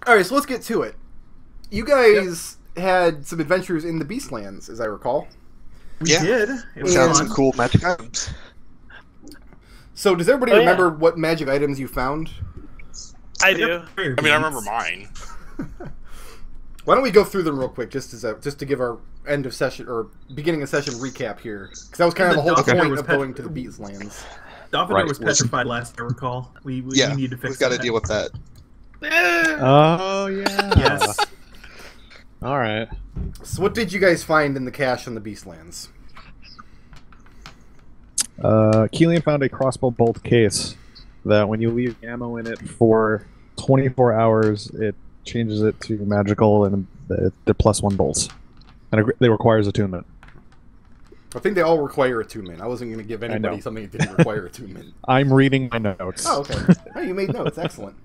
All right, so let's get to it. You guys had some adventures in the Beastlands, as I recall. We did. We found some cool magic items. So does everybody remember what magic items you found? I do. I mean, I remember mine. Why don't we go through them real quick, just to give our end of session or beginning of session recap here, because that was kind of the whole point of going to the Beastlands. Daffodil was petrified last, I recall. We need to fix we've got to deal with that. Oh yeah. Yes. All right. So what did you guys find in the cache on the Beastlands? Kelian found a crossbow bolt case that when you leave ammo in it for 24 hours, it changes it to magical and they're +1 bolts. And it requires attunement. I think they all require attunement. I wasn't going to give anybody something that didn't require attunement. I'm reading my notes. Oh, okay. Oh, you made notes. Excellent.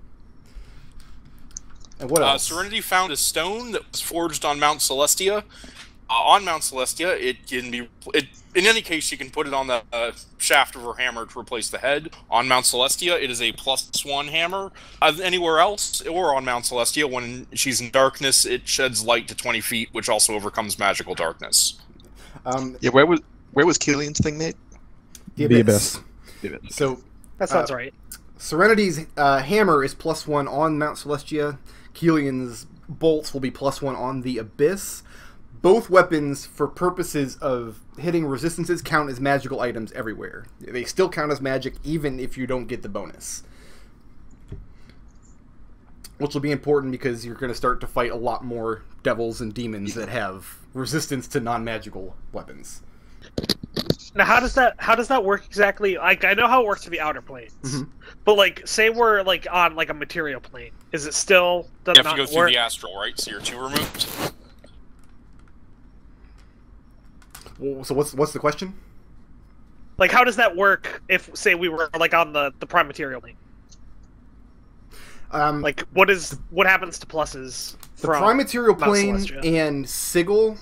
And what else? Serenity found a stone that was forged on Mount Celestia. On Mount Celestia, it can be... in any case, you can put it on the shaft of her hammer to replace the head. On Mount Celestia, it is a +1 hammer. Anywhere else, or on Mount Celestia, when she's in darkness, it sheds light to 20 feet, which also overcomes magical darkness. Yeah, where was Kelian's thing made? The Abyss. So that sounds right. Serenity's hammer is +1 on Mount Celestia. Kelian's bolts will be +1 on the Abyss. Both weapons, for purposes of hitting resistances, count as magical items everywhere. They still count as magic even if you don't get the bonus. Which will be important because you're going to start to fight a lot more devils and demons that have resistance to non-magical weapons. Now, how does that work exactly? Like, I know how it works for the outer planes, but like, say we're like on like a material plane, is it still? You have to go through the astral, right? So you're 2 removed. Well, so what's the question? Like, how does that work if, say, we were like on the prime material plane? Like, what happens to pluses? The prime material plane and Sigil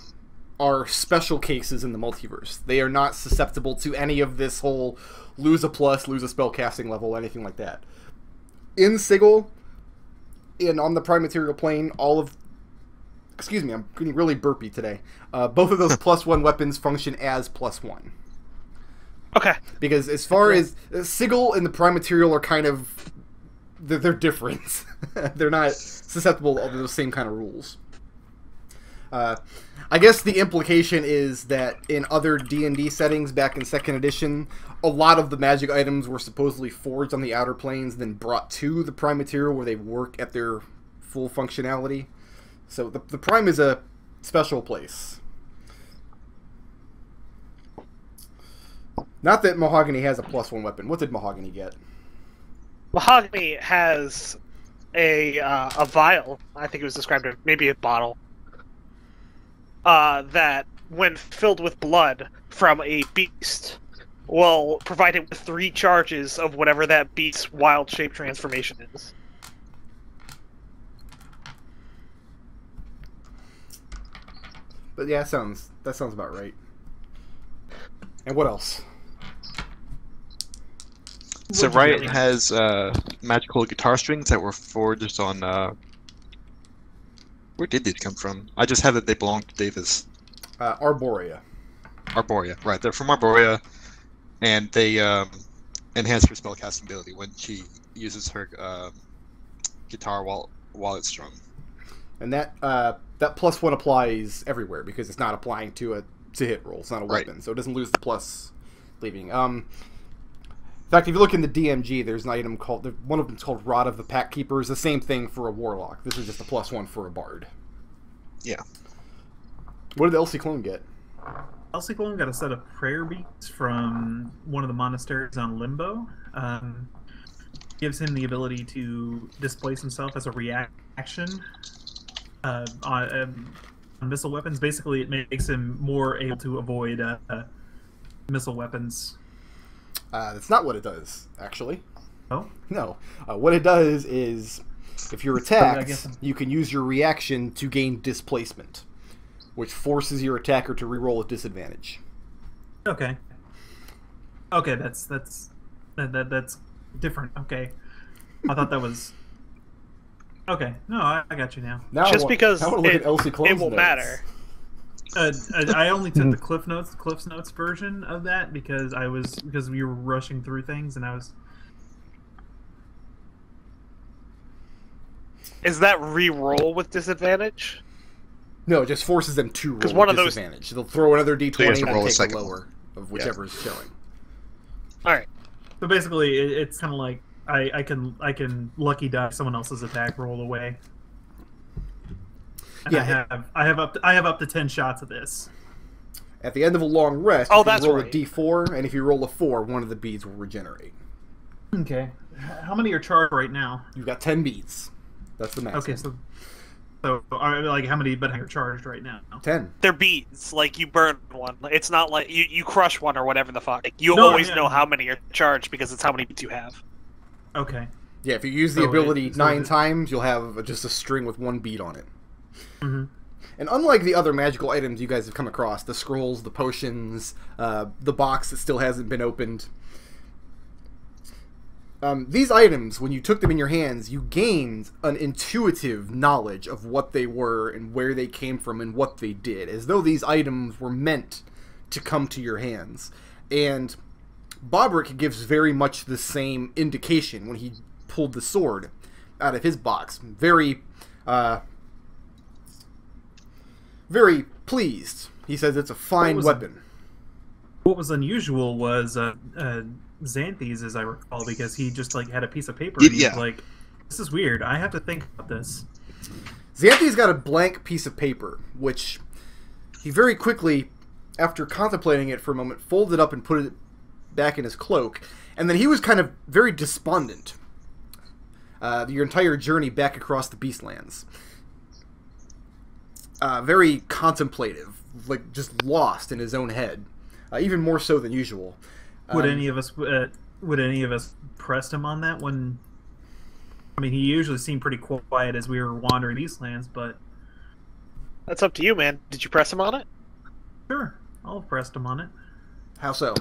are special cases in the multiverse. They are not susceptible to any of this whole lose a plus, lose a spell casting level, anything like that. In Sigil, and on the prime material plane, excuse me, I'm getting really burpy today. Both of those +1 weapons function as +1. Okay. Because as far as Sigil and the prime material are kind of... They're different. They're not susceptible to those same kind of rules. I guess the implication is that in other D&D settings back in 2nd edition, a lot of the magic items were supposedly forged on the outer planes, then brought to the prime material where they work at their full functionality. So the prime is a special place. Not that Mahogany has a +1 weapon. What did Mahogany get? Mahogany has a vial. I think it was described as maybe a bottle. That, when filled with blood from a beast, will provide it with 3 charges of whatever that beast's wild shape transformation is. But yeah, that sounds about right. And what else? So Riot has magical guitar strings that were forged on... where did these come from? I just have that they belong to Davis. Arborea. Arborea, right. They're from Arborea, and they enhance her spellcasting ability when she uses her guitar while it's strung. And that +1 applies everywhere because it's not applying to a hit roll. It's not a weapon, so it doesn't lose the plus leaving. In fact, if you look in the DMG, there's an item called... one of them's called Rod of the Pack Keepers. The same thing for a Warlock. This is just a +1 for a Bard. Yeah. What did Elsie Clone get? Elsie Clone got a set of prayer beads from one of the monasteries on Limbo. Gives him the ability to displace himself as a reaction on missile weapons. Basically, it makes him more able to avoid missile weapons. That's not what it does, actually. Oh? No. What it does is, if you're attacked, you can use your reaction to gain displacement, which forces your attacker to reroll with disadvantage. Okay. Okay, that's different. Okay. I thought that was... Okay, no, I got you now. Now Just because I want to look at Elsie it Clone's won't notes. matter. I only took the Cliff Notes version of that because we were rushing through things, and I was. Is that re-roll with disadvantage? No, it just forces them to roll 'Cause one with of those- disadvantage. They'll throw another So you d20 have to and roll a take the second lower of whichever is showing. All right. So basically, it's kind of like I can lucky die someone else's attack roll away. And Yeah. I have up to 10 shots of this. At the end of a long rest, Oh, you can that's roll right. a d4, and if you roll a 4, one of the beads will regenerate. Okay. How many are charged right now? You've got 10 beads. That's the maximum. Okay, so like how many are charged right now? 10. They're beads. Like, you burn one. It's not like you crush one or whatever the fuck. Like, you No, always yeah. know how many are charged because it's how many beads you have. Okay. Yeah, if you use the So ability so 9 times, you'll have just a string with 1 bead on it. Mhm. And unlike the other magical items you guys have come across, the scrolls, the potions, the box that still hasn't been opened, these items, when you took them in your hands, you gained an intuitive knowledge of what they were and where they came from and what they did, as though these items were meant to come to your hands. And Bobrick gives very much the same indication when he pulled the sword out of his box. Very pleased. He says it's a fine weapon. What was unusual was Xanthes, as I recall, because he just like had a piece of paper and he was like, "This is weird. I have to think about this." Xanthes got a blank piece of paper, which he very quickly, after contemplating it for a moment, folded up and put it back in his cloak. And then he was kind of very despondent. Your entire journey back across the Beastlands. Very contemplative, like just lost in his own head, even more so than usual. Would any of us pressed him on that when? I mean, he usually seemed pretty quiet as we were wandering Eastlands, but That's up to you, man. Did you press him on it? sure, I'll have pressed him on it. How so?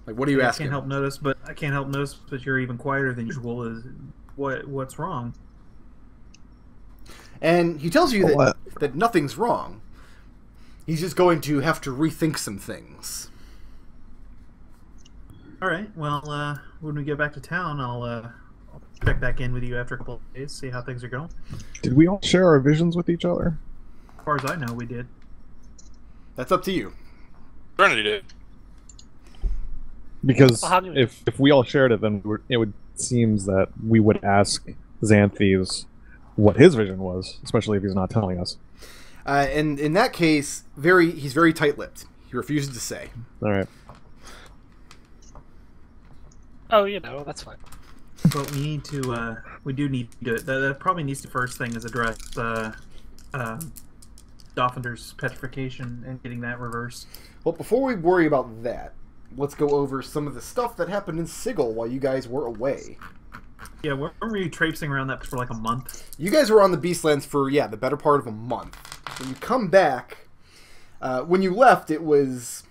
Like, what are you I asking? can't help notice, but you're even quieter than usual. Is what's wrong? And he tells you that nothing's wrong. He's just going to have to rethink some things. All right. Well, when we get back to town, I'll check back in with you after a couple of days, see how things are going. Did we all share our visions with each other? As far as I know, we did. That's up to you. Serenity did. Because Well, how do we- if we all shared it, then it would seems that we would ask Xanthes what his vision was, especially if he's not telling us. And in that case, he's very tight-lipped. He refuses to say. All right. Oh, that's fine. But we need to. We do need to. That probably needs to first thing is address Doffinder's petrification and getting that reversed. Well, before we worry about that, let's go over some of the stuff that happened in Sigil while you guys were away. Yeah, weren't we traipsing around that for like a month? You guys were on the Beastlands for, the better part of a month. When you come back, when you left, it was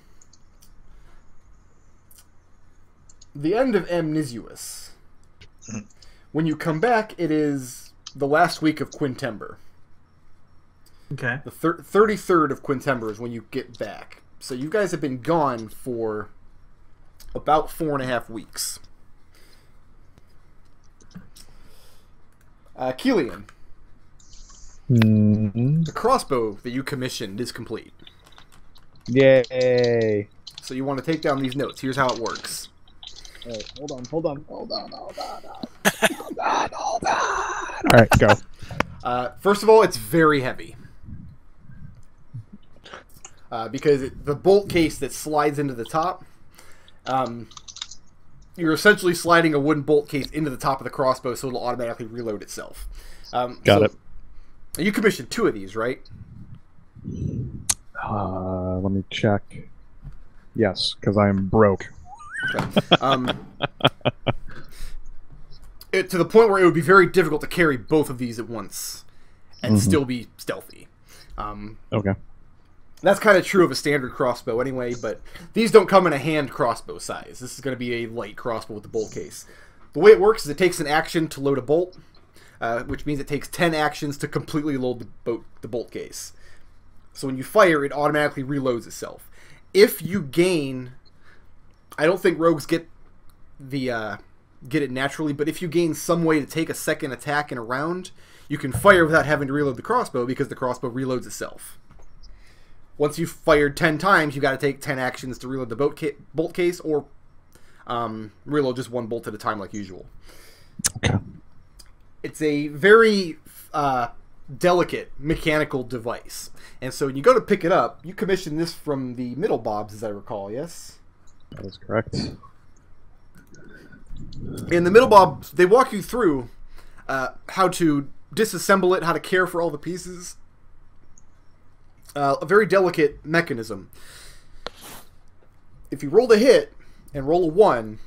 the end of Amnesius. When you come back, it is the last week of Quintember. Okay. The 33rd of Quintember is when you get back. So you guys have been gone for about 4.5 weeks. Kelian, the crossbow that you commissioned is complete. Yay! So you want to take down these notes. Here's how it works. All right, hold on. All right, go. First of all, it's very heavy. Because the bolt case that slides into the top, you're essentially sliding a wooden bolt case into the top of the crossbow so it'll automatically reload itself. Got it. You commissioned 2 of these, right? Let me check. Yes, because I'm broke. Okay. To the point where it would be very difficult to carry both of these at once and still be stealthy. Okay. That's kind of true of a standard crossbow anyway, but these don't come in a hand crossbow size. This is going to be a light crossbow with the bolt case. The way it works is it takes an action to load a bolt, which means it takes 10 actions to completely load the bolt case. So when you fire, it automatically reloads itself. If you gain... I don't think rogues get it naturally, but if you gain some way to take a second attack in a round, you can fire without having to reload the crossbow because the crossbow reloads itself. Once you've fired 10 times, you got to take 10 actions to reload the bolt case, or reload just one bolt at a time like usual. Okay. It's a very delicate mechanical device. And so when you go to pick it up, you commission this from the middle bobs, as I recall, yes? That is correct. In the middle bobs, they walk you through how to disassemble it, how to care for all the pieces. A very delicate mechanism. If you roll the hit and roll a 1,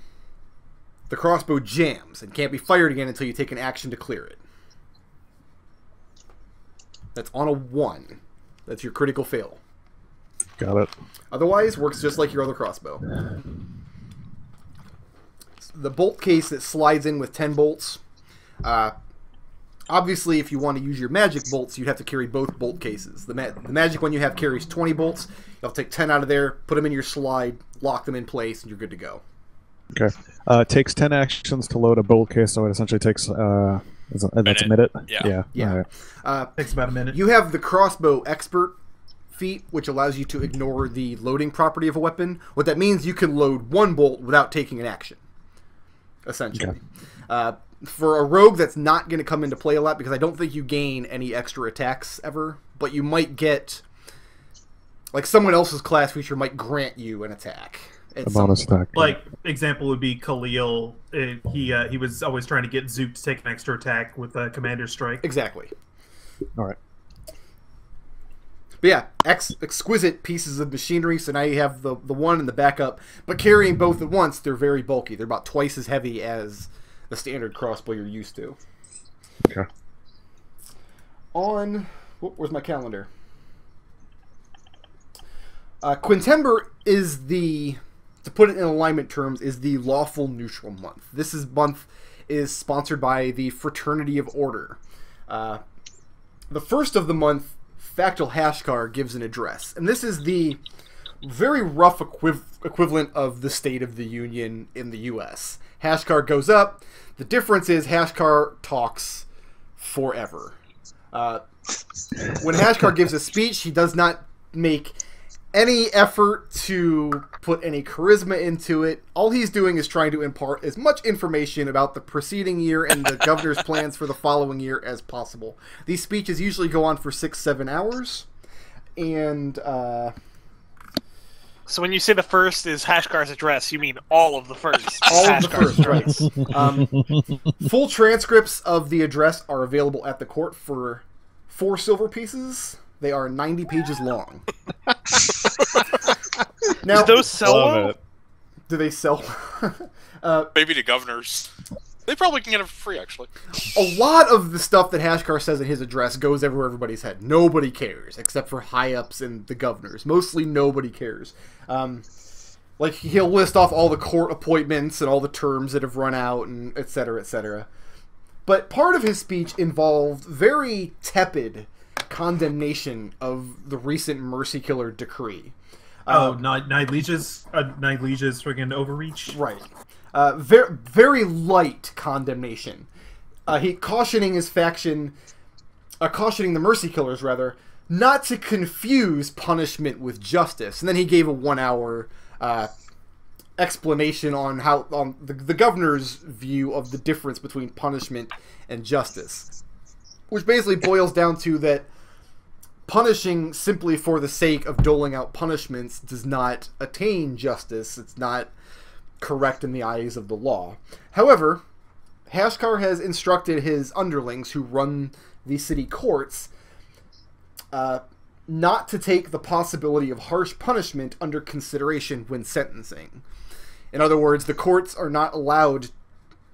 the crossbow jams and can't be fired again until you take an action to clear it. That's on a 1. That's your critical fail. Got it. Otherwise, works just like your other crossbow. The bolt case that slides in with 10 bolts. Obviously, if you want to use your magic bolts, you'd have to carry both bolt cases. The magic one you have carries 20 bolts. You'll have to take 10 out of there, put them in your slide, lock them in place, and you're good to go. Okay. It takes 10 actions to load a bolt case, so it essentially takes... that's a minute? Yeah. Yeah. Right. Takes about a minute. You have the crossbow expert feat, which allows you to ignore the loading property of a weapon. What that means, you can load one bolt without taking an action, essentially. Okay. For a rogue, that's not going to come into play a lot, because I don't think you gain any extra attacks ever, but you might get... Like, someone else's class feature might grant you an attack. A bonus attack. Like, example would be Kelian. He was always trying to get Zoop to take an extra attack with Commander's Strike. Exactly. All right. But yeah, exquisite pieces of machinery, so now you have the one and the backup. But carrying both at once, they're very bulky. They're about twice as heavy as the standard crossbow you're used to. Okay. Where's my calendar? Quintember is the... To put it in alignment terms, is the lawful neutral month. This month is sponsored by the Fraternity of Order. The first of the month, Factal Hashkar gives an address. And this is the very rough equivalent of the State of the Union in the U.S. Hashkar goes up. The difference is Hashkar talks forever. When Hashkar gives a speech, he does not make any effort to put any charisma into it. All he's doing is trying to impart as much information about the preceding year and the governor's plans for the following year as possible. These speeches usually go on for 6-7 hours. And, So when you say the first is Hashkar's address, you mean all of the first? All of the first, right. Full transcripts of the address are available at the court for 4 silver pieces. They are 90 pages long. Now, do those sell well? Do they sell? Maybe to governors. They probably can get it for free, actually. A lot of the stuff that Hashkar says in his address goes over everybody's head. Nobody cares, except for high-ups and the governors. Mostly nobody cares. Like, he'll list off all the court appointments and all the terms that have run out, and et cetera, et cetera. But part of his speech involved very tepid condemnation of the recent Mercy Killer decree. Nightlegia's friggin' overreach. Right. Very, very light condemnation. He cautioning his faction, cautioning the Mercy Killers rather, not to confuse punishment with justice. And then he gave a 1-hour explanation on the governor's view of the difference between punishment and justice, which basically boils down to that punishing simply for the sake of doling out punishments does not attain justice. It's not correct in the eyes of the law. However, Hashkar has instructed his underlings who run the city courts not to take the possibility of harsh punishment under consideration when sentencing. In other words, the courts are not allowed,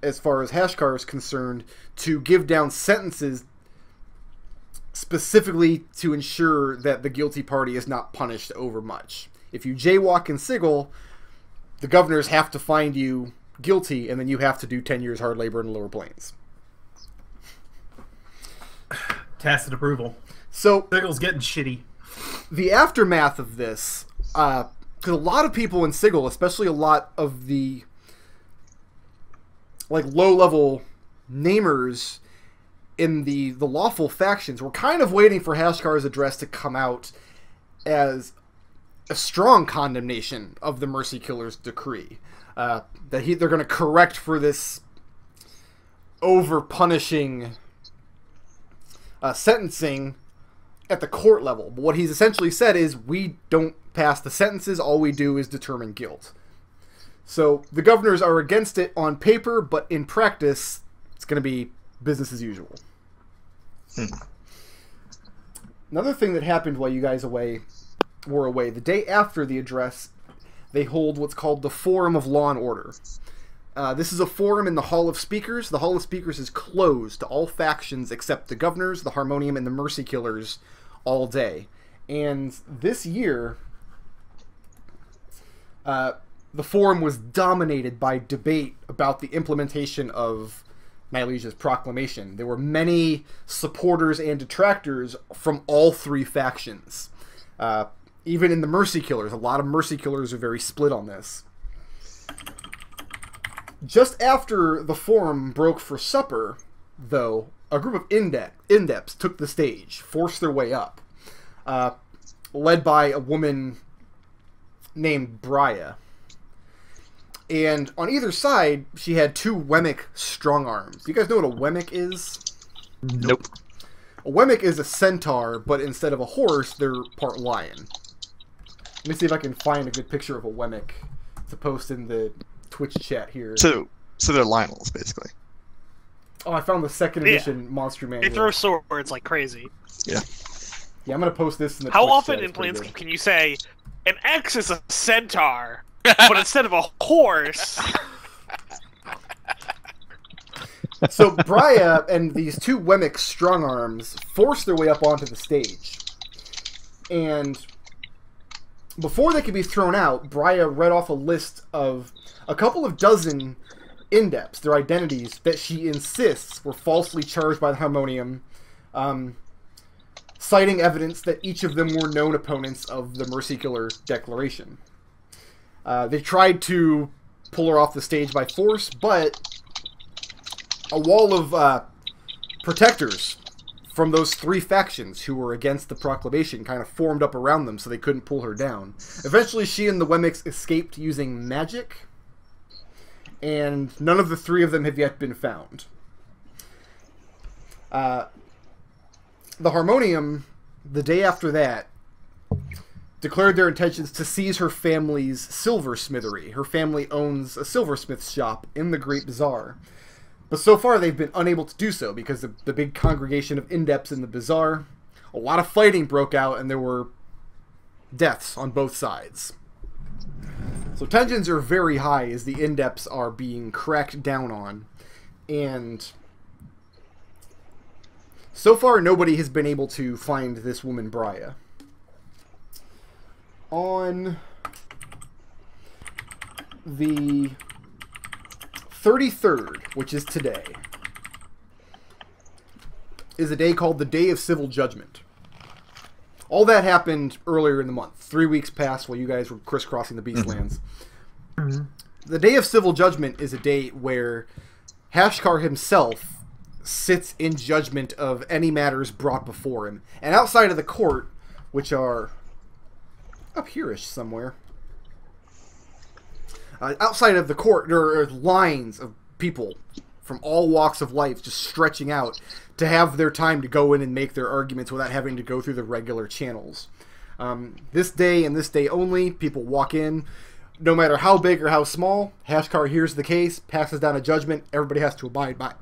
as far as Hashkar is concerned, to give down sentences specifically to ensure that the guilty party is not punished overmuch. If you jaywalk and sigil, the governors have to find you guilty, and then you have to do 10 years hard labor in the lower planes. Tacit approval. So Sigel's getting shitty. the aftermath of this, because a lot of people in Sigil, especially a lot of the like low-level namers in the lawful factions, were kind of waiting for Hashkar's address to come out as a strong condemnation of the Mercy Killer's decree. That they're going to correct for this over-punishing sentencing at the court level. But what he's essentially said is, we don't pass the sentences, all we do is determine guilt. So the governors are against it on paper, but in practice, it's going to be business as usual. Another thing that happened while you guys were away, the day after the address, they hold what's called the Forum of Law and Order. This is a forum in the Hall of Speakers. The Hall of Speakers is closed to all factions except the Governors, the Harmonium, and the Mercy Killers all day. And this year, the forum was dominated by debate about the implementation of Nylesia's proclamation. There were many supporters and detractors from all three factions. Even in the Mercy Killers, a lot of Mercy Killers are very split on this. Just after the forum broke for supper, though, a group of indepts took the stage, forced their way up, led by a woman named Brya. And on either side, she had two Wemmick strong arms. Do you guys know what a Wemmick is? Nope. A Wemmick is a centaur, but instead of a horse, they're part lion. Let me see if I can find a good picture of a Wemmick to post in the Twitch chat here. So they're Lionels, basically. Oh, I found the second edition Monster Manual. They throw swords like crazy. Yeah. Yeah, I'm going to post this in the How Twitch often chat. in Planescape can you say, an X is a centaur, but instead of a horse... So Brya and these two Wemmick strong arms forced their way up onto the stage. And before they could be thrown out, Brya read off a list of a couple of dozen indepts, their identities, that she insists were falsely charged by the Harmonium, citing evidence that each of them were known opponents of the Mercy Killer Declaration. They tried to pull her off the stage by force, but a wall of protectors from those three factions who were against the proclamation kind of formed up around them so they couldn't pull her down. Eventually, she and the Wemmicks escaped using magic, and none of the three of them have yet been found. The Harmonium, the day after that, declared their intentions to seize her family's silversmithery. Her family owns a silversmith shop in the Great Bazaar. But so far they've been unable to do so because the big congregation of indepts in the bazaar, a lot of fighting broke out and there were deaths on both sides. So tensions are very high as the indepts are being cracked down on. And so far nobody has been able to find this woman Brya. On the 33rd, which is today, is a day called the Day of Civil Judgment. All that happened earlier in the month. 3 weeks passed while you guys were crisscrossing the Beastlands. The Day of Civil Judgment is a day where Hashkar himself sits in judgment of any matters brought before him. And outside of the court, which are up here-ish somewhere, outside of the court, there are lines of people from all walks of life just stretching out to have their time to go in and make their arguments without having to go through the regular channels. This day and this day only, people walk in, no matter how big or how small, Hashkar hears the case, passes down a judgment, everybody has to abide by it.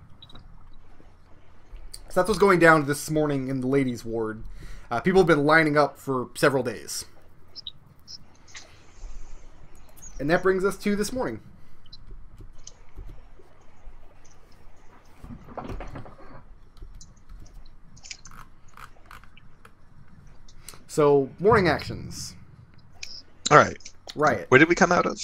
So that's what's going down this morning in the ladies' ward. People have been lining up for several days. And that brings us to this morning. So, morning actions. All right. Riot. Where did we come out of?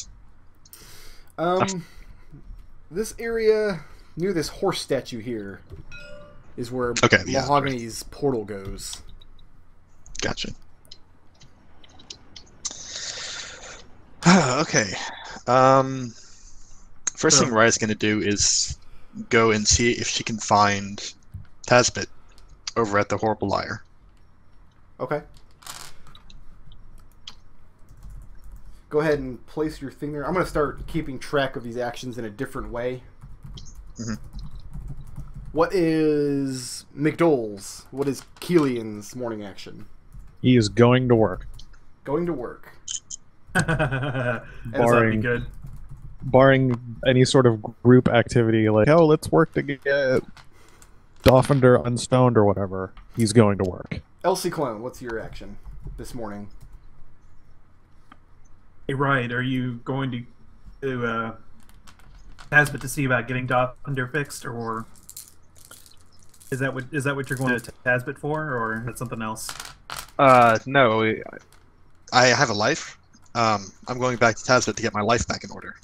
this area near this horse statue here is where Mahogany's portal goes. Gotcha. Okay. First thing Riot's going to do is go and see if she can find Tasbit over at the Horrible Liar. Okay. Go ahead and place your thing there. I'm going to start keeping track of these actions in a different way. Mm-hmm. What is McDohl's? What is Kelian's morning action? He is going to work. Going to work. barring, good. Barring any sort of group activity like, oh, let's work to get Dolphinder unstoned or whatever, he's going to work. Ciclon, what's your action this morning? Hey, Riot, are you going to Tasbit to see about getting Dolphinder fixed, or is that what you're going to Tasbit for, or is that something else? No. I have a life. I'm going back to Tasbit to get my life back in order.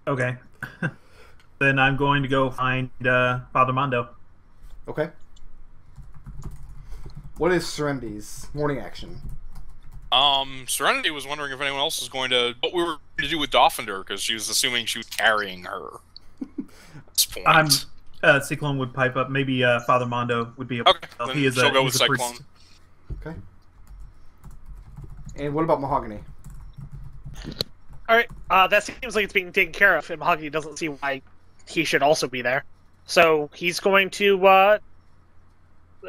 Okay. Then I'm going to go find Father Mondo. Okay. What is Serenity's morning action? Serenity was wondering if anyone else was going to... what we were going to do with Dolphinder, because she was assuming she was carrying her. At this point. Ciclon would pipe up. Maybe Father Mondo would be able to help. He is she'll go with Cyclone. Okay. And what about Mahogany? Alright, that seems like it's being taken care of, and Mahogany doesn't see why he should also be there. So he's going to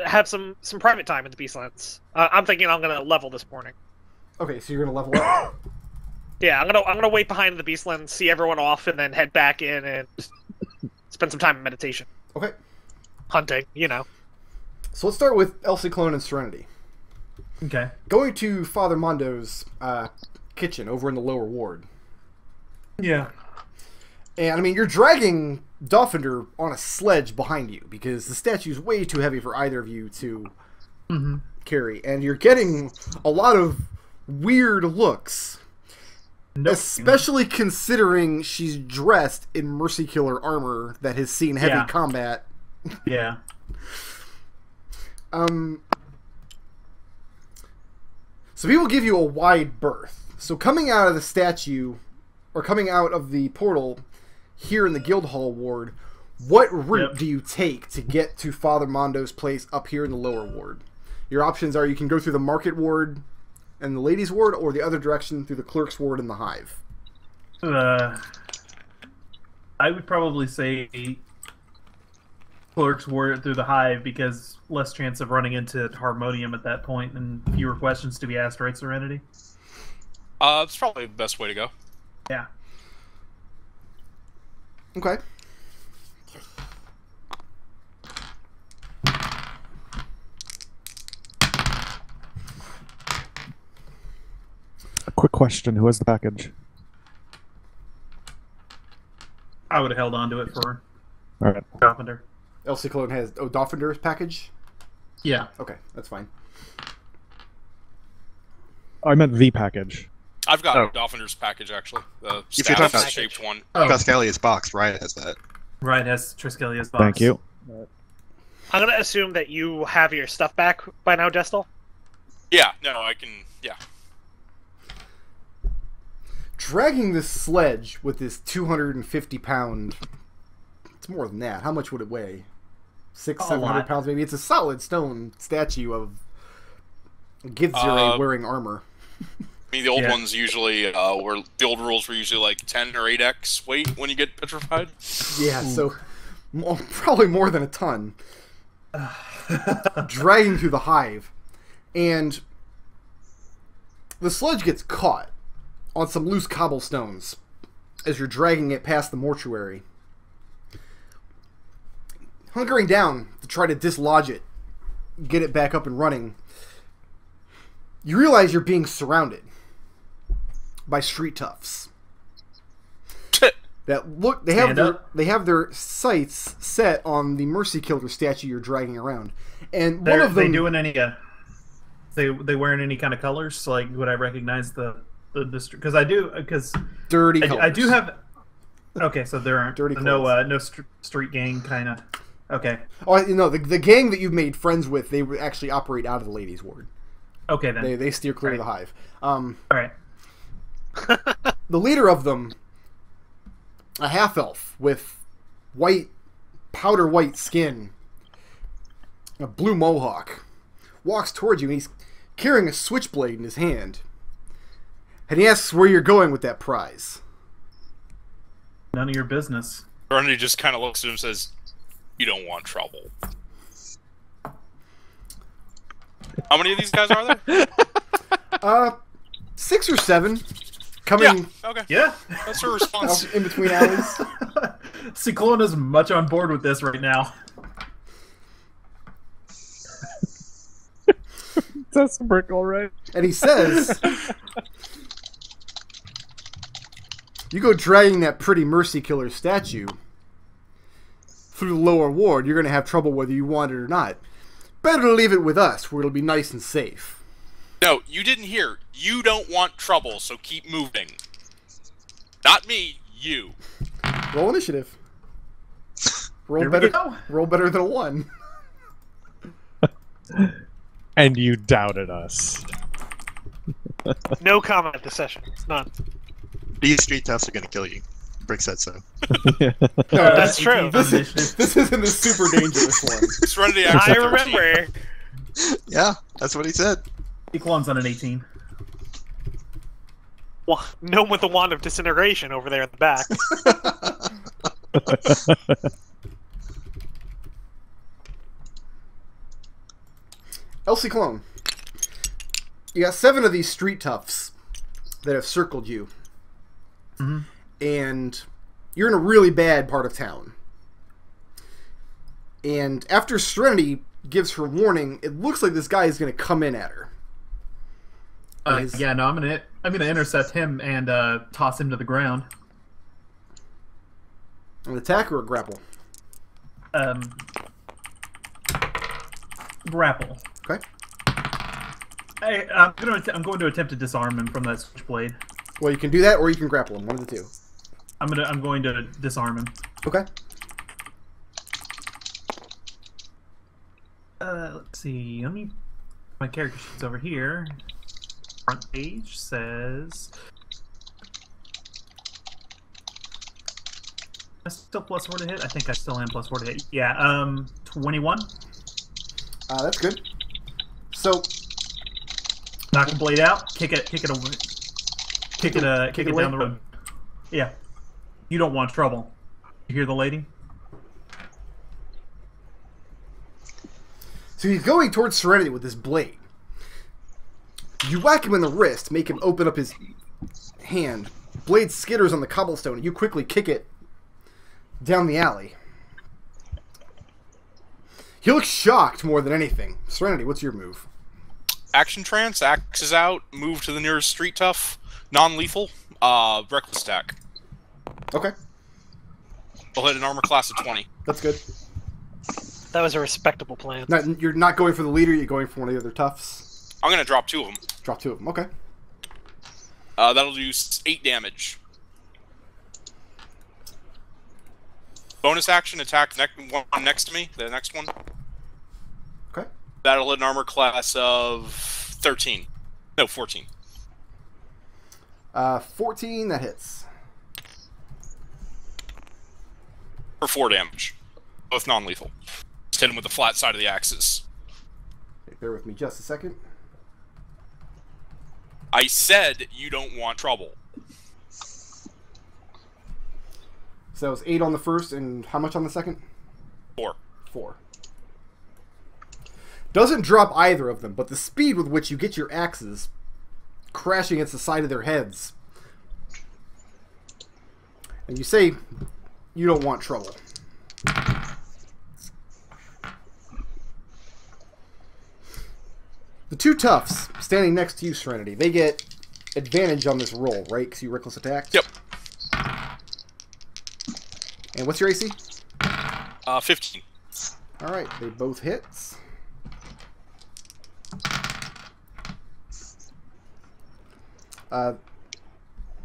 have some private time in the Beastlands. I'm thinking I'm going to level this morning. Okay, so you're going to level up? Yeah, I'm gonna wait behind the Beastlands, see everyone off, and then head back in and spend some time in meditation. Okay. Hunting, you know. So let's start with Ciclon and Serenity. Okay. Going to Father Mondo's kitchen over in the lower ward. Yeah. And, I mean, you're dragging Dolphinder on a sledge behind you because the statue's way too heavy for either of you to carry. And you're getting a lot of weird looks. Nope. Especially considering she's dressed in Mercy Killer armor that has seen heavy combat. Yeah. So people give you a wide berth. So coming out of the statue, or coming out of the portal here in the Guildhall ward, what route do you take to get to Father Mondo's place up here in the lower ward? Your options are you can go through the Market ward and the Ladies ward, or the other direction through the Clerk's ward and the Hive. I would probably say Clerk's ward through the Hive, because less chance of running into Harmonium at that point and fewer questions to be asked, right, Serenity? It's probably the best way to go. Yeah. Okay. A quick question, who has the package? I would have held on to it for Alright. Dolphinder. Ciclon has Dolphinder's package? Yeah. Okay, that's fine. I meant the package. I've got Dolphinder's package, actually. The staff-shaped one. Triskelia's box, Riot has that. Riot has Triskelia's box. Thank you. I'm going to assume that you have your stuff back by now, Destil? Yeah, no, I can, yeah. Dragging this sledge with this 250-pound... It's more than that. How much would it weigh? 600-700 pounds maybe? It's a solid stone statue of Githzerai wearing armor. I mean, the old ones usually, the old rules were usually like 10 or 8x weight when you get petrified. Yeah, so probably more than a ton. Dragging through the Hive. And the sledge gets caught on some loose cobblestones as you're dragging it past the mortuary. Hunkering down to try to dislodge it, get it back up and running, you realize you're being surrounded by street toughs. That look, they have their sights set on the Mercy Killer statue you're dragging around, and one of them. They doing any? They wearing any kind of colors? Like, would I recognize the because I do, because dirty colors. I do have. Okay, so there aren't Dirty no street gang kind of. Okay. Oh, you know, the gang that you've made friends with, they actually operate out of the ladies' ward. Okay, then. They steer clear of the hive. All right. The leader of them, a half-elf with powder white skin, a blue mohawk, walks towards you, and he's carrying a switchblade in his hand. And he asks where you're going with that prize. None of your business. Serenity just kind of looks at him and says, "You don't want trouble." How many of these guys are there? 6 or 7. Coming Okay. Yeah. That's her response. in between alleys. Ciclon is much on board with this right now. That's a brick, all right. And he says, "You go dragging that pretty Mercy Killer statue through the lower ward, you're going to have trouble whether you want it or not. Better to leave it with us, where it'll be nice and safe." No, you didn't hear. You don't want trouble, so keep moving. Not me, you. Roll initiative. Roll Here we better. go. Roll better than a 1. And you doubted us. No comment this session. None. These street toughs are gonna kill you. Brick said so. No, That's true. This isn't the super dangerous one. Serenity I actually remember. Yeah, that's what he said. Ciclon's on an 18. Well, gnome with the wand of disintegration over there in the back. Elsie Clone. You got 7 of these street toughs that have circled you. Mm-hmm. And you're in a really bad part of town. And after Serenity gives her warning, it looks like this guy is going to come in at her. Yeah, no, I'm gonna intercept him and toss him to the ground. An attack or a grapple? Grapple. Okay. I'm going to attempt to disarm him from that switchblade. Well, you can do that, or you can grapple him. One of the two. I'm going to disarm him. Okay. Let's see. My character sheet's over here. Front page says. Am I still +4 to hit? I think I still am +4 to hit. Yeah. 21. That's good. So. Knock the blade out. Kick it down the road. Yeah. You don't want trouble. You hear the lady? So he's going towards Serenity with this blade. You whack him in the wrist, make him open up his hand. Blade skitters on the cobblestone, and you quickly kick it down the alley. He looks shocked more than anything. Serenity, what's your move? Action trance, axe is out, move to the nearest street tough, non-lethal, reckless attack. Okay. I'll hit an armor class of 20. That's good. That was a respectable plan. You're not going for the leader, you're going for one of the other toughs. I'm gonna drop 2 of them. Drop 2 of them, okay. That'll do 8 damage. Bonus action, attack one next to me, the next one. Okay. That'll hit an armor class of 13. No, 14. 14, that hits. For 4 damage. Both non-lethal. Just hit him with the flat side of the axes. Okay, bear with me just a second. I said you don't want trouble. So that was 8 on the first, and how much on the second? 4. 4. Doesn't drop either of them, but the speed with which you get your axes crashing against the side of their heads. And you say you don't want trouble. The 2 toughs standing next to you, Serenity, they get advantage on this roll, right? Because you reckless attacked? Yep. And what's your AC? 15. Alright, they both hits.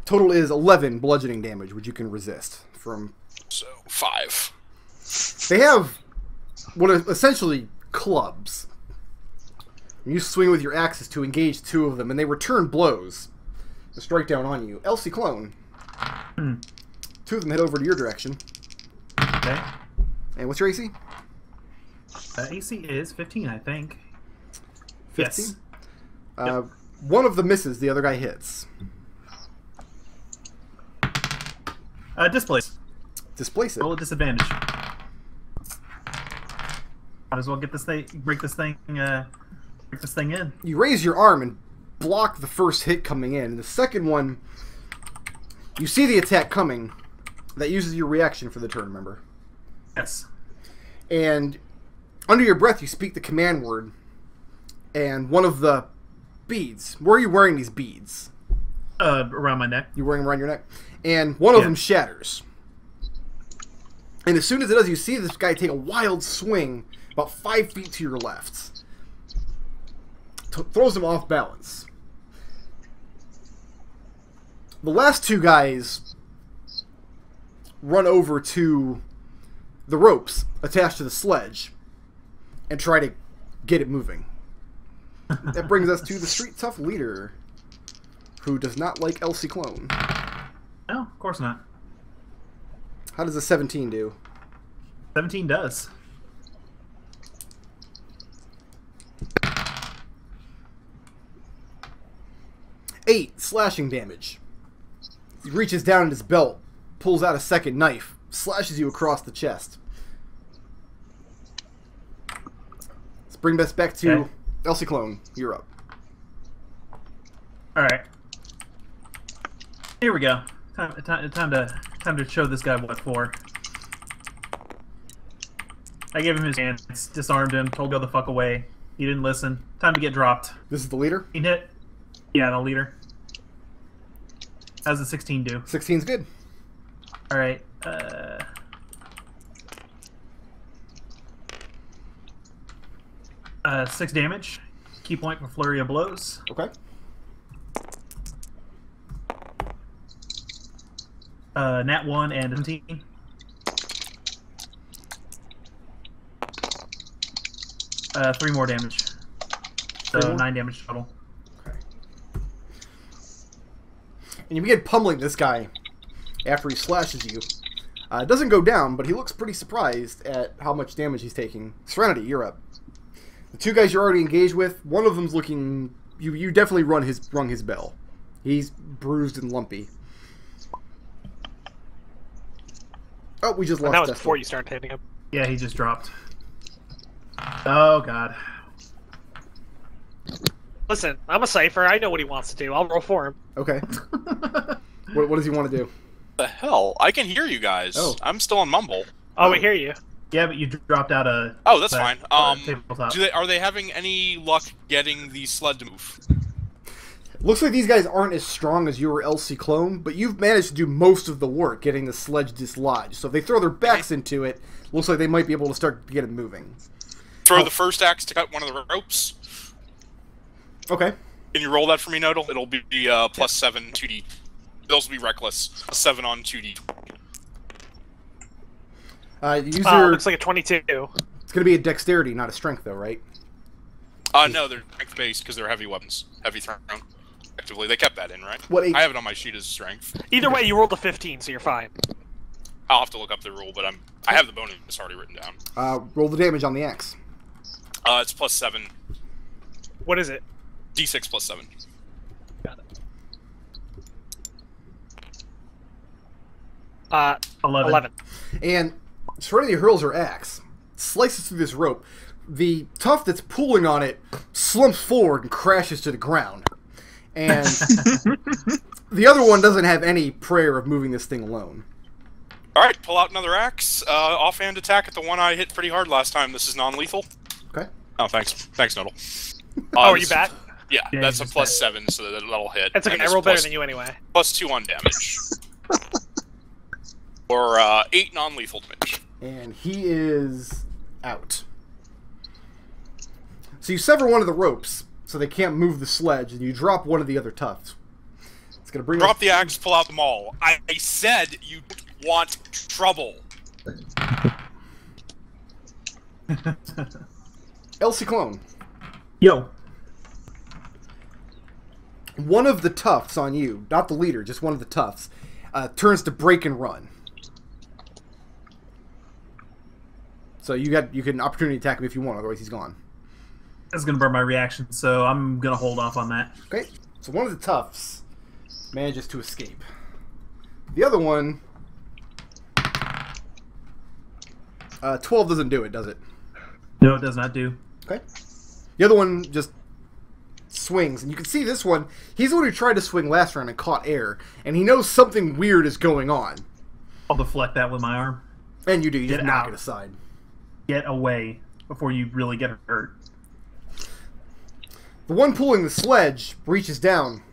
Total is 11 bludgeoning damage, which you can resist from... So 5. They have what are essentially clubs. You swing with your axes to engage 2 of them, and they return blows to strike down on you. Ciclon. 2 of them head over to your direction. Okay. And what's your AC? AC is 15, I think. 15? Yes. One of them misses, the other guy hits. Displace. Displace it. Roll a disadvantage. Might as well get this thing, break this thing in. You raise your arm and block the first hit coming in. And the second one, you see the attack coming. That uses your reaction for the turn, remember? Yes. And under your breath, you speak the command word. And one of the beads. Where are you wearing these beads? Around my neck. You're wearing them around your neck. And one of them shatters. And as soon as it does, you see this guy take a wild swing about 5 feet to your left. Throws him off balance. The last 2 guys run over to the ropes attached to the sledge and try to get it moving. That brings us to the Street Tough leader, who does not like Ciclon. No, of course not. How does a 17 do? 17 does. Eight slashing damage. He reaches down in his belt, pulls out a second knife, slashes you across the chest. Let's bring this back to Ciclon. You're up. All right. Here we go. Time to show this guy what for. I gave him his hands, disarmed him, told him to go the fuck away. He didn't listen. Time to get dropped. This is the leader? He hit. Yeah, the leader. How's the 16 do? 16's good. All right. 6 damage. Key point for flurry of blows. Okay. Nat 1 and 17. Three more damage. So 9 damage total. Okay. And you begin pummeling this guy after he slashes you. It doesn't go down, but he looks pretty surprised at how much damage he's taking. Serenity, you're up. The 2 guys you're already engaged with, one of them's looking... You definitely rung his bell. He's bruised and lumpy. Oh, we just lost that was Destil. before you started hitting him. Yeah, he just dropped. Oh, God. Listen, I'm a cipher. I know what he wants to do. I'll roll for him. Okay. What does he want to do? The hell? I can hear you guys. Oh. I'm still on mumble. Oh, we hear you. Yeah, but you dropped out a... Oh, that's fine. Tabletop. Are they having any luck getting the sled to move? Looks like these guys aren't as strong as you or Ciclon, but you've managed to do most of the work getting the sledge dislodged. So if they throw their backs into it, looks like they might be able to start to get it moving. Throw the first axe to cut one of the ropes. Okay. Can you roll that for me, Nodal? It'll be plus 7 2d. Those will be reckless. 7 on 2d. Looks like a 22. It's going to be a dexterity, not a strength, though, right? No, they're strength-based because they're heavy weapons. Heavy thrown. Effectively. They kept that in, right? What I have it on my sheet as strength. Either way, you rolled a 15, so you're fine. I'll have to look up the rule, but I have the bonus already written down. Roll the damage on the axe. It's plus 7. What is it? D6 plus 7. Got it. 11. And Serenity hurls her axe, slices through this rope. The tuft that's pulling on it slumps forward and crashes to the ground. And the other one doesn't have any prayer of moving this thing alone. Alright, pull out another axe. Offhand attack at the one I hit pretty hard last time. This is non-lethal. Okay. Oh, thanks. Thanks, Nodal. Are you back? Yeah, Yeah, that's a he's plus 7, so that'll hit. That's okay. And I this rolled better plus- than you anyway. Plus 2 on damage. Or 8 non-lethal damage. And he is out. So you sever one of the ropes, so they can't move the sledge, and you drop one of the other tufts. It's gonna bring Drop the axe, pull out the maul. I said you want trouble. Ciclon. Yo. One of the toughs on you, not the leader, just one of the toughs, turns to break and run. So you can opportunity attack him if you want, otherwise he's gone. That's gonna burn my reaction, so I'm gonna hold off on that. Okay, so one of the toughs manages to escape. The other one, 12 doesn't do it, does it? No, it does not do. Okay. The other one just swings, and you can see this one, he's the one who tried to swing last round and caught air, and he knows something weird is going on. I'll deflect that with my arm. And you do, you Get just knock out. it aside. Get away before you really get hurt. The one pulling the sledge reaches down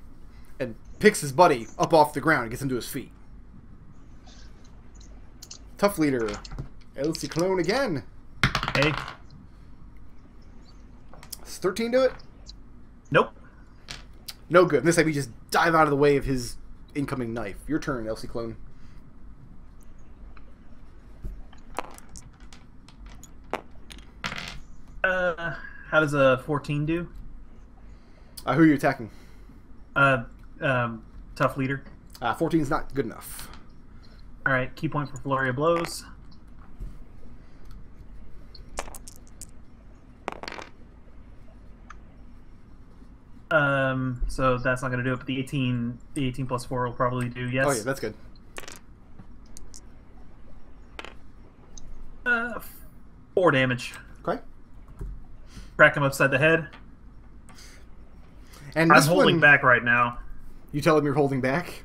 and picks his buddy up off the ground and gets him to his feet. Tough leader, Ciclon again. Hey. Does 13 do it? Nope. No good. This time you just dive out of the way of his incoming knife. Your turn, Ciclon. How does a 14 do? Who are you attacking? Tough leader. 14 is not good enough. Alright, key point for flurry of blows. So that's not going to do it, but the 18 plus 4 will probably do, yes. Oh yeah, that's good. 4 damage. Okay. Crack him upside the head. And I'm this holding one, back right now. You tell him you're holding back?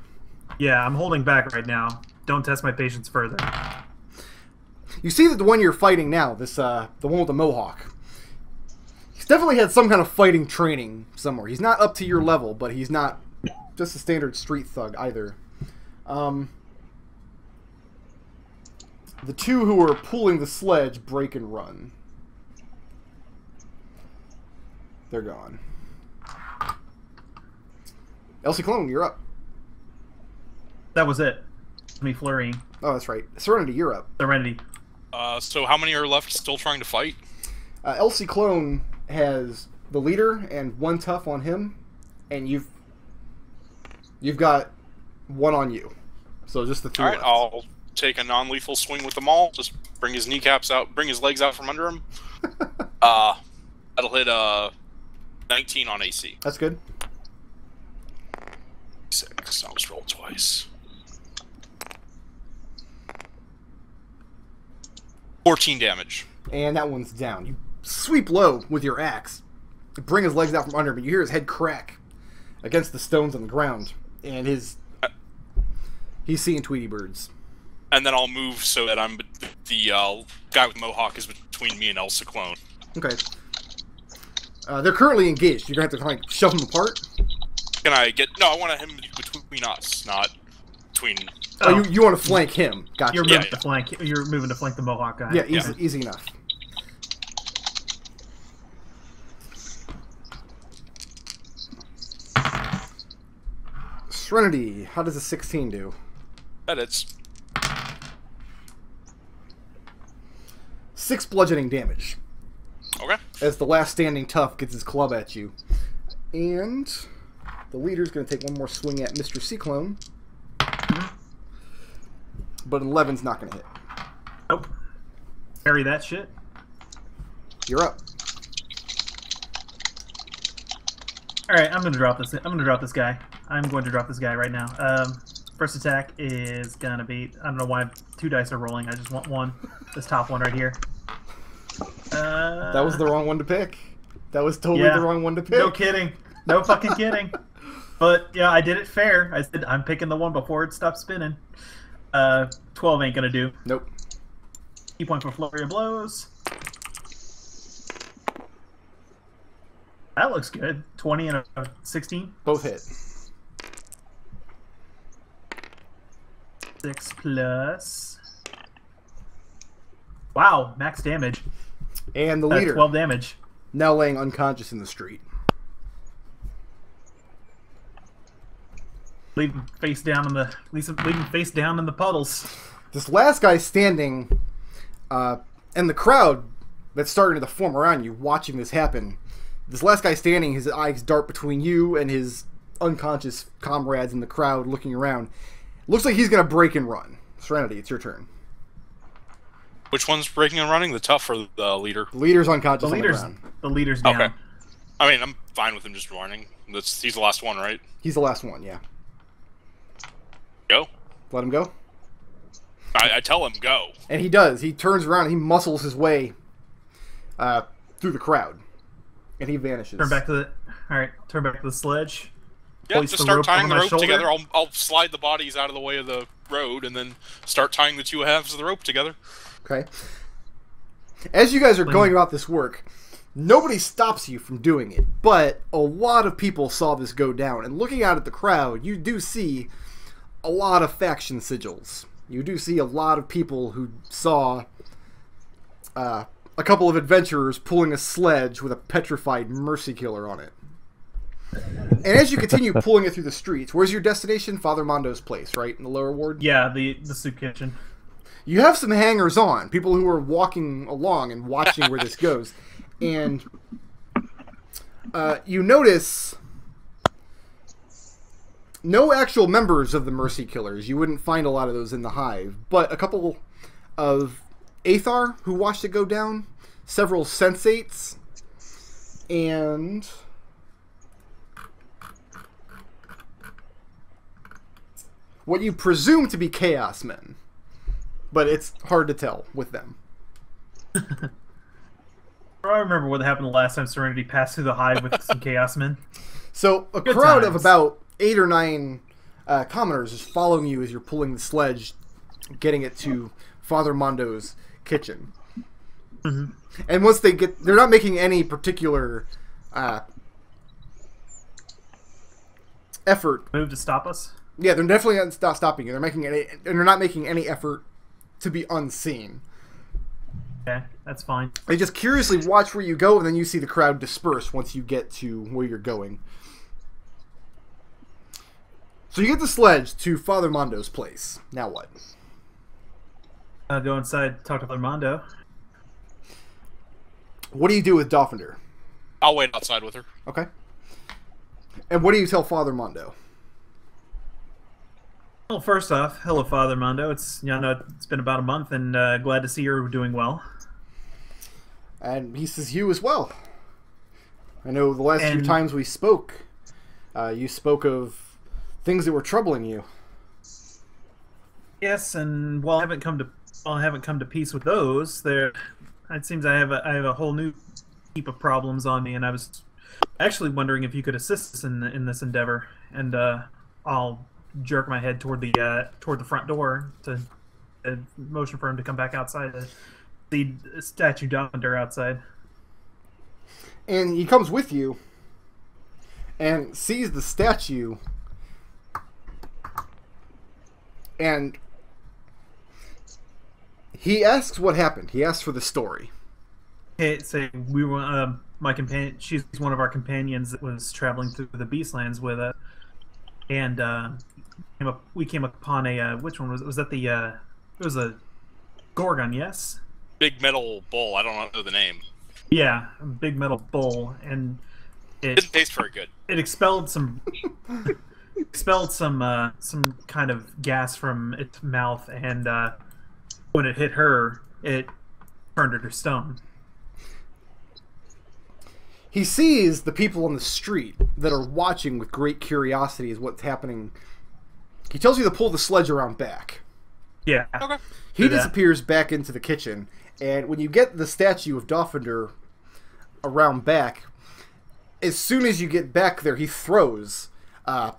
Yeah, I'm holding back right now. Don't test my patience further. You see that the one you're fighting now, this the one with the mohawk, he's definitely had some kind of fighting training somewhere. He's not up to your level, but he's not just a standard street thug either. The two who are pulling the sledge break and run. They're gone. Ciclon, you're up. That was it. Me flurrying. Oh, that's right. Serenity, you're up. Serenity. So how many are left still trying to fight? Ciclon has the leader and one tough on him, and you've got one on you. So just the three. All right, left. I'll take a non-lethal swing with them all. Just bring his kneecaps out, bring his legs out from under him. That'll hit 19 on AC. That's good. 6. I'll just roll twice. 14 damage. And that one's down. You sweep low with your axe, you bring his legs out from under him, but you hear his head crack against the stones on the ground, and he's seeing Tweety birds. And then I'll move so that I'm the guy with Mohawk is between me and Ciclon. Okay. They're currently engaged. You're gonna have to kind of shove them apart. Can I get? No, I want him between us, not between. Oh, you want to flank him? Gotcha. You're moving to flank. You're moving to flank the Mohawk guy. Yeah, easy enough. Serenity, how does a 16 do? That it's 6 bludgeoning damage. okay. As the last standing tough gets his club at you. And the leader's going to take one more swing at Mr. Ciclon. But 11's not going to hit. Nope. Carry that shit. You're up. All right, I'm gonna drop this. I'm gonna drop this guy. I'm going to drop this guy right now. First attack is gonna be. I don't know why 2 dice are rolling. I just want one. This top one right here. That was the wrong one to pick. That was totally the wrong one to pick. No kidding. No fucking kidding. But yeah, I did it fair. I said I'm picking the one before it stops spinning. 12 ain't gonna do. Nope. Key point for flurry of blows. That looks good. 20 and a 16. Both hit. 6 plus. Wow, max damage. And the leader 12 damage. now laying unconscious in the street. Leave him face down in the leave him face down in the puddles. This last guy standing, and the crowd that's starting to form around you, watching this happen. This last guy standing, his eyes dart between you and his unconscious comrades in the crowd looking around. Looks like he's going to break and run. Serenity, it's your turn. Which one's breaking and running? The tough or the leader? The leader's unconscious on the ground. The leader's down. Okay. I mean, I'm fine with him just running. He's the last one, right? He's the last one, yeah. Go. Let him go? I tell him go. And he does. He turns around and he muscles his way through the crowd. And he vanishes. Turn back to the sledge. Yeah, just start tying the rope together. I'll slide the bodies out of the way of the road and then start tying the two halves of the rope together. Okay. As you guys are going about this work, nobody stops you from doing it, but a lot of people saw this go down. And looking out at the crowd, you do see a lot of faction sigils. You do see a lot of people who saw a couple of adventurers pulling a sledge with a petrified mercy killer on it. And as you continue pulling it through the streets, where's your destination? Father Mondo's place, right? In the lower ward? Yeah, the soup kitchen. You have some hangers-on, people who are walking along and watching where this goes. And you notice no actual members of the Mercy Killers. You wouldn't find a lot of those in the Hive. But a couple of Aethar who watched it go down, several Sensates, and what you presume to be Chaos Men. But it's hard to tell with them. I remember what happened the last time Serenity passed through the Hive with some Chaos Men. So a crowd of about 8 or 9 commoners is following you as you're pulling the sledge, getting it to Father Mondo's kitchen. Mm-hmm. And once they get, they're not making any particular effort. Move to stop us? Yeah, they're definitely not stopping you. They're not making any effort to be unseen. Okay, that's fine. They just curiously watch where you go, and then you see the crowd disperse once you get to where you're going. So you get the sledge to Father Mondo's place. Now what? I'll go inside, talk to Father Mondo. What do you do with Dolphinder? I'll wait outside with her. Okay. And what do you tell Father Mondo? Well, first off, hello, Father Mondo. It's been about a month, and glad to see you're doing well. And he says you as well. I know the last few times we spoke, you spoke of things that were troubling you. Yes, and while I haven't come to peace with those, it seems I have a whole new heap of problems on me, and I was actually wondering if you could assist us in this endeavor. And I'll jerk my head toward the front door to motion for him to come back outside to see Statue Dolphinder outside. And he comes with you and sees the statue, and he asks what happened. He asks for the story. Okay, so we were my companion. She's one of our companions that was traveling through the Beastlands with us, and we came upon a which one was that? It was a Gorgon, yes. Big metal bull. I don't know the name. Yeah, a big metal bull, and it didn't taste very good. It expelled some kind of gas from its mouth, and when it hit her, it turned her to stone. He sees the people on the street that are watching with great curiosity as what's happening. He tells you to pull the sledge around back. Yeah. Okay. He disappears back into the kitchen, and when you get the statue of Dolphinder around back, as soon as you get back there, he throws a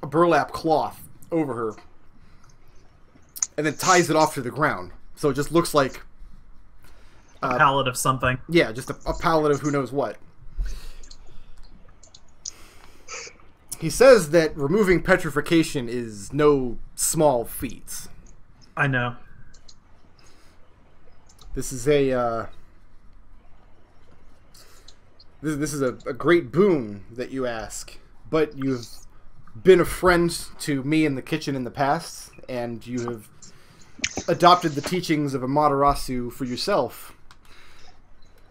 burlap cloth over her and then ties it off to the ground. So it just looks like a pallet of something. Yeah, just a pallet of who knows what. He says that removing petrification is no small feat. I know. This is a this is a great boon that you ask, but you've been a friend to me in the kitchen in the past, and you have adopted the teachings of Amaterasu for yourself.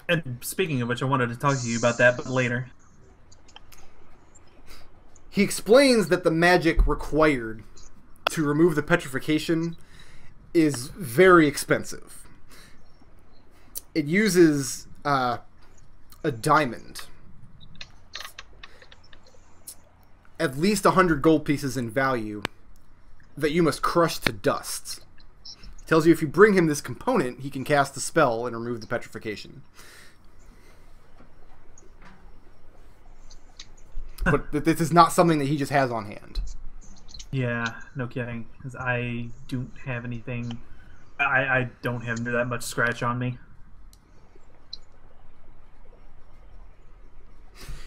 And speaking of which, I wanted to talk to you about that, but later. He explains that the magic required to remove the petrification is very expensive. It uses a diamond. At least 100 gold pieces in value that you must crush to dust. Tells you if you bring him this component, he can cast the spell and remove the petrification. But this is not something that he just has on hand. Yeah, no kidding. Because I don't have anything. I don't have that much scratch on me.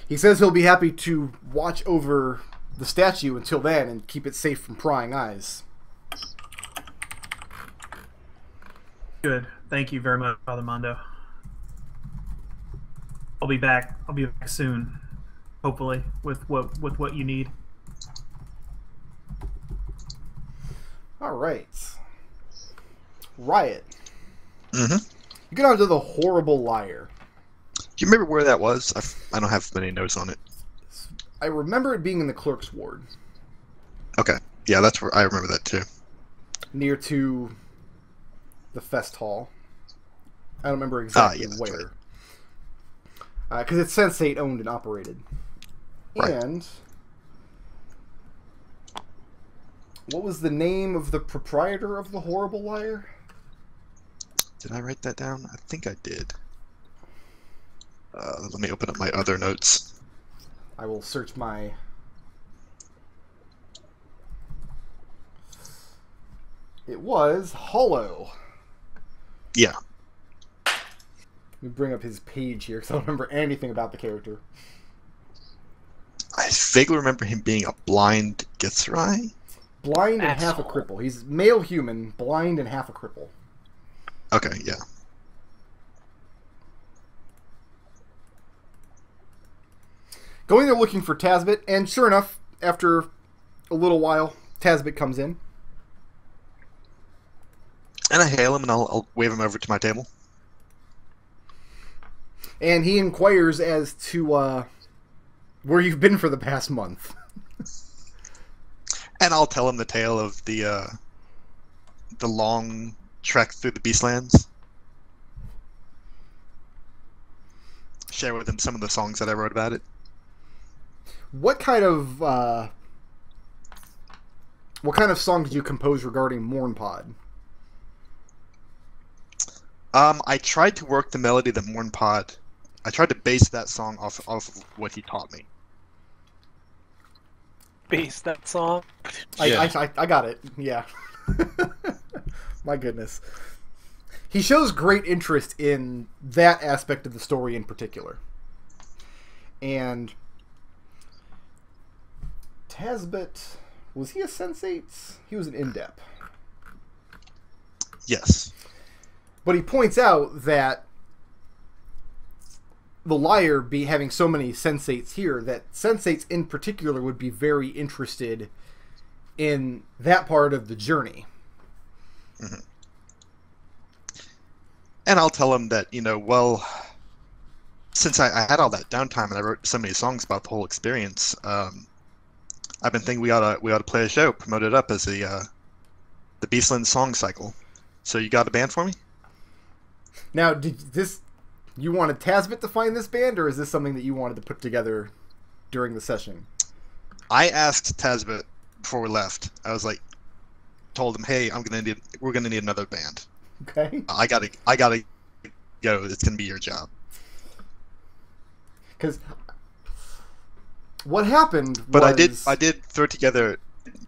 He says he'll be happy to watch over the statue until then and keep it safe from prying eyes. Good. Thank you very much, Father Mondo. I'll be back. I'll be back soon. Hopefully, with what you need. All right. Riot. Mm-hmm. You get onto the horrible liar. Do you remember where that was? I don't have many notes on it. I remember it being in the clerk's ward. Okay. Yeah, that's where I remember that too. Near to the fest hall. I don't remember exactly where. Because it's Sensate owned and operated. Right. And what was the name of the proprietor of the horrible liar? Did I write that down? I think I did. Let me open up my other notes. I will search my... It was Hollow. Yeah. Let me bring up his page here because I don't remember anything about the character. I vaguely remember him being a blind Githzerai. Blind and half a cripple. He's male human, blind and half a cripple. Okay, yeah. Going there looking for Tasbit, and sure enough, after a little while, Tasbit comes in. And I hail him, and I'll wave him over to my table. And he inquires as to where you've been for the past month. And I'll tell him the tale of the long trek through the Beastlands. Share with him some of the songs that I wrote about it. What kind of song did you compose regarding Mornpod? I tried to work the melody that Mornpod. I tried to base that song off of what he taught me. Base that song. I got it. Yeah. My goodness. He shows great interest in that aspect of the story in particular. And Tasbit, was he a sensate? He was an indep. Yes. But he points out that the liar be having so many sensates here that sensates in particular would be very interested in that part of the journey. Mm-hmm. And I'll tell him that, since I had all that downtime and I wrote so many songs about the whole experience, I've been thinking we ought to play a show, promote it up as the Beastland song cycle. So you got a band for me? Now, you wanted Tasbit to find this band, or is this something that you wanted to put together during the session? I asked Tasbit before we left. I was like, told him, hey, we're gonna need another band. Okay. I gotta go. It's gonna be your job. Because what happened was... But I did throw together...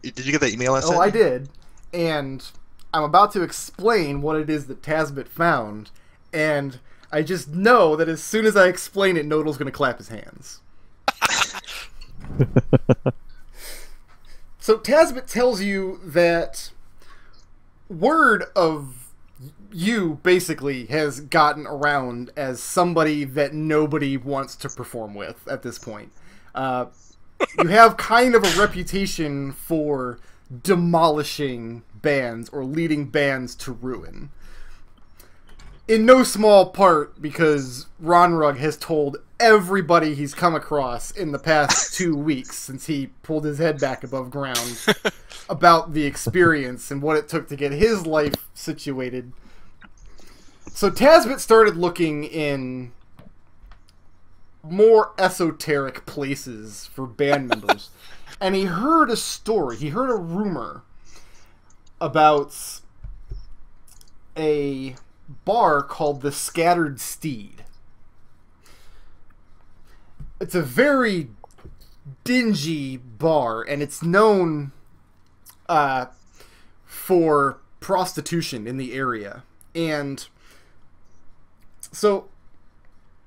Did you get that email I sent? Oh, I did. And I'm about to explain what it is that Tasbit found, and I just know that as soon as I explain it, Nodal's going to clap his hands. So Tasbit tells you that word of you basically has gotten around as somebody that nobody wants to perform with at this point. you have kind of a reputation for demolishing bands or leading bands to ruin. In no small part because Ronrug has told everybody he's come across in the past 2 weeks since he pulled his head back above ground about the experience and what it took to get his life situated. So Tasbit started looking in more esoteric places for band members, and he heard a story, he heard a rumor about a bar called the Scattered Steed. It's a very dingy bar, and it's known for prostitution in the area. And so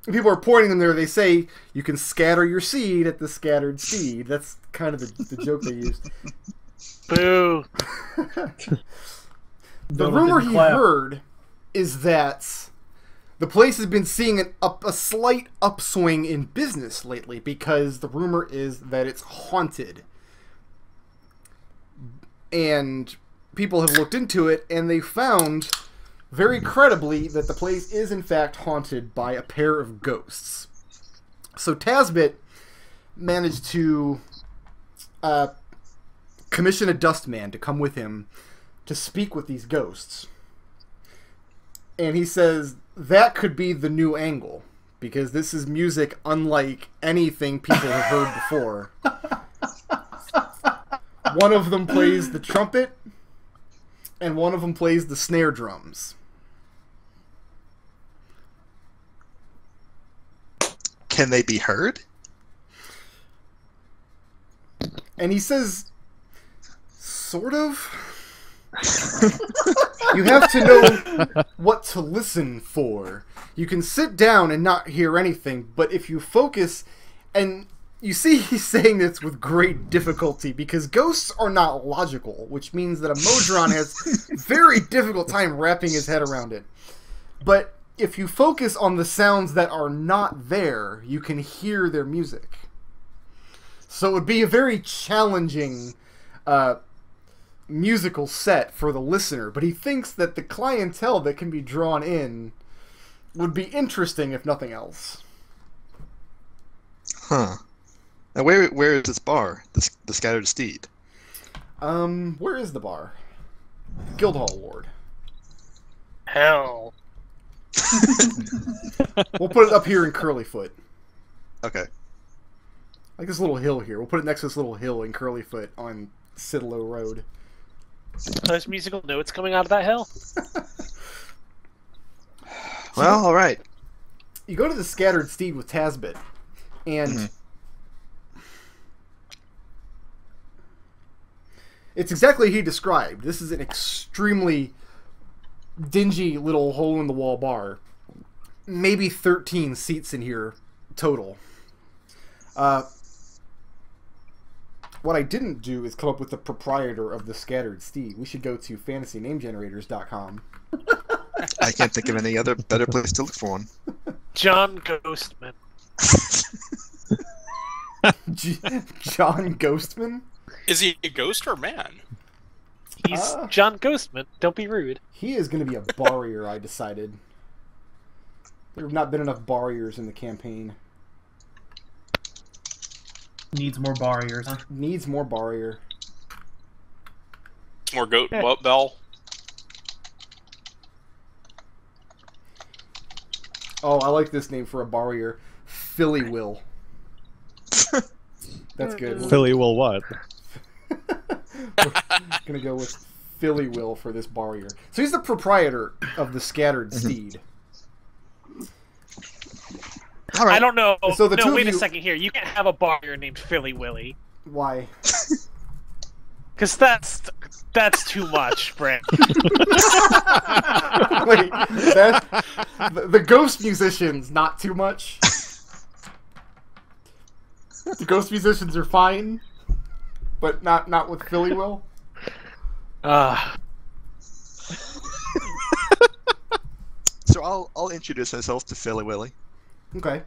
people are pointing them there. They say you can scatter your seed at the Scattered Steed. That's kind of the joke they used. Boo. The rumor he heard is that the place has been seeing a slight upswing in business lately because the rumor is that it's haunted. And people have looked into it, and they found very credibly that the place is in fact haunted by a pair of ghosts. So Tasbit managed to commission a dustman to come with him to speak with these ghosts. And he says that could be the new angle, because this is music unlike anything people have heard before. One of them plays the trumpet, and one of them plays the snare drums. Can they be heard? And he says, sort of. You have to know what to listen for. You can sit down and not hear anything, but if you focus, and you see he's saying this with great difficulty because ghosts are not logical, which means that a Modron has a very difficult time wrapping his head around it. But if you focus on the sounds that are not there, you can hear their music. So it would be a very challenging musical set for the listener, but he thinks that the clientele that can be drawn in would be interesting if nothing else. Huh. Now where is this bar? The Scattered Steed? Where is the bar? Guildhall Ward. Hell. We'll put it up here in Curlyfoot. Okay. Like this little hill here. We'll put it next to this little hill in Curlyfoot on Sidlow Road. Those musical notes coming out of that hill? Well, alright. You go to the Scattered Steed with Tasbit, and it's exactly what he described. This is an extremely dingy little hole-in-the-wall bar. Maybe 13 seats in here total. What I didn't do is come up with the proprietor of the Scattered Steed. We should go to fantasynamegenerators.com. I can't think of any other better place to look for one. John Ghostman. John Ghostman? Is he a ghost or a man? He's John Ghostman. Don't be rude. He is going to be a barrier, I decided. There have not been enough barriers in the campaign. Needs more barriers. Huh? Needs more barrier. More goat bell. Oh, I like this name for a barrier. Philly Will. That's good. Philly will what? We're gonna go with Philly Will for this barrier. So he's the proprietor of the Scattered Steed. All right. I don't know. So the two no, of wait a you- second here. You can't have a barrier named Philly Willy. Why? Because that's too much, Brent. Wait, the ghost musicians, not too much? The ghost musicians are fine, but not with Philly Will? So I'll introduce myself to Philly Willy. Okay.